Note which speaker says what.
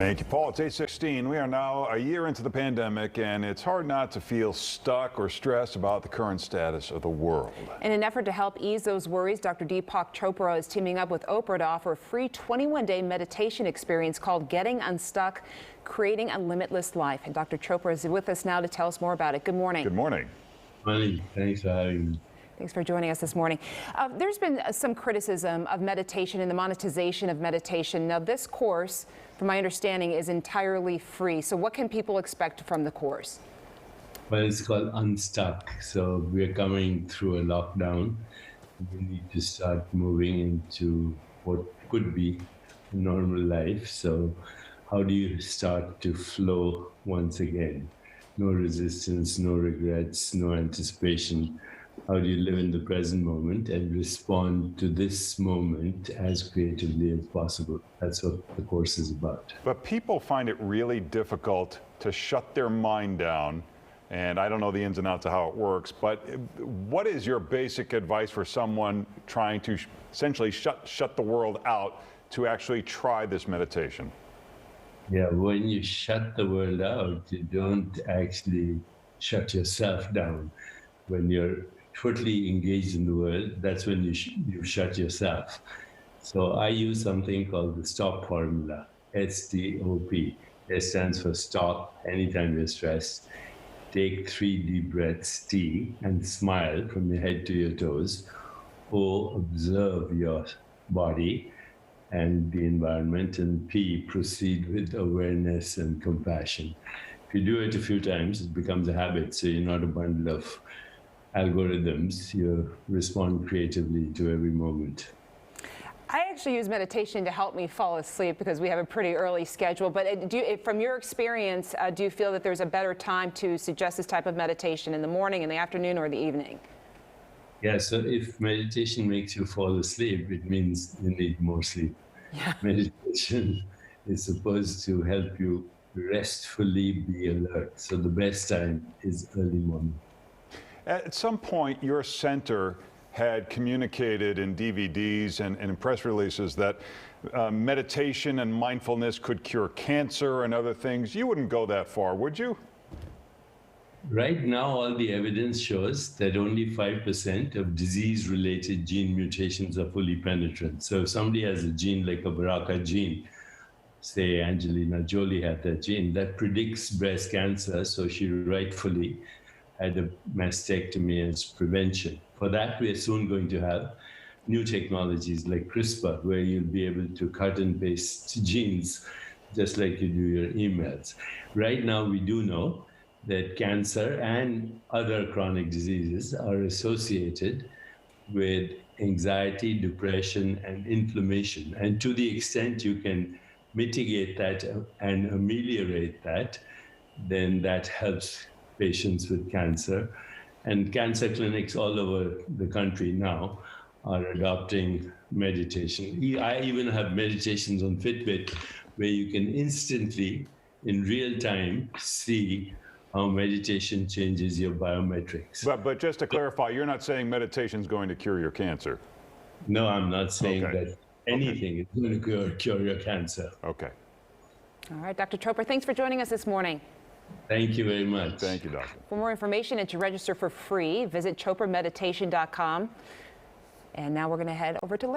Speaker 1: Thank you, Paul. It's 8:16. We are now a year into the pandemic, and it's hard not to feel stuck or stressed about the current status of the world.
Speaker 2: In an effort to help ease those worries, Dr. Deepak Chopra is teaming up with Oprah to offer a free 21-day meditation experience called Getting Unstuck, Creating a Limitless Life. And Dr. Chopra is with us now to tell us more about it. Good morning.
Speaker 1: Good morning.
Speaker 3: Morning. Thanks for having me.
Speaker 2: Thanks for joining us this morning. There's been some criticism of meditation and the monetization of meditation. Now, this course, from my understanding, is entirely free. So what can people expect from the course?
Speaker 3: Well, it's called Unstuck. So we're coming through a lockdown. We need to start moving into what could be a normal life. So how do you start to flow once again? No resistance, no regrets, no anticipation. How do you live in the present moment and respond to this moment as creatively as possible? That's what the course is about.
Speaker 1: But people find it really difficult to shut their mind down. And I don't know the ins and outs of how it works, but what is your basic advice for someone trying to essentially shut the world out to actually try this meditation?
Speaker 3: Yeah, when you shut the world out, you don't actually shut yourself down. When you're totally engaged in the world, that's when you shut yourself. So I use something called the STOP formula, STOP. It stands for stop anytime you're stressed. Take 3 deep breaths, T, and smile from your head to your toes. O, observe your body and the environment, and P, proceed with awareness and compassion. If you do it a few times, it becomes a habit, so you're not a bundle of algorithms. You respond creatively to every moment.
Speaker 2: I actually use meditation to help me fall asleep because we have a pretty early schedule. But from your experience, do you feel that there's a better time to suggest this type of meditation in the morning, in the afternoon, or the evening?
Speaker 3: Yeah, so if meditation makes you fall asleep, it means you need more sleep.
Speaker 2: Yeah.
Speaker 3: Meditation is supposed to help you restfully be alert. So the best time is early morning.
Speaker 1: At some point, your center had communicated in DVDs and in press releases that meditation and mindfulness could cure cancer and other things. You wouldn't go that far, would you?
Speaker 3: Right now, all the evidence shows that only 5% of disease-related gene mutations are fully penetrant. So if somebody has a gene like a BRCA gene, say Angelina Jolie had that gene, that predicts breast cancer, so she rightfully had a mastectomy as prevention. For that, we are soon going to have new technologies like CRISPR, where you'll be able to cut and paste genes just like you do your emails. Right now, we do know that cancer and other chronic diseases are associated with anxiety, depression, and inflammation. And to the extent you can mitigate that and ameliorate that, then that helps patients with cancer. And cancer clinics all over the country now are adopting meditation. I even have meditations on Fitbit where you can instantly, in real time, see how meditation changes your biometrics.
Speaker 1: But just to clarify, you're not saying meditation is going to cure your cancer?
Speaker 3: No, I'm not saying that anything is going to cure your cancer.
Speaker 1: Okay.
Speaker 2: All right, Dr. Chopra, thanks for joining us this morning.
Speaker 3: Thank you very much.
Speaker 1: Thank you, doctor.
Speaker 2: For more information and to register for free, visit choprameditation.com. And now we're going to head over to Larry.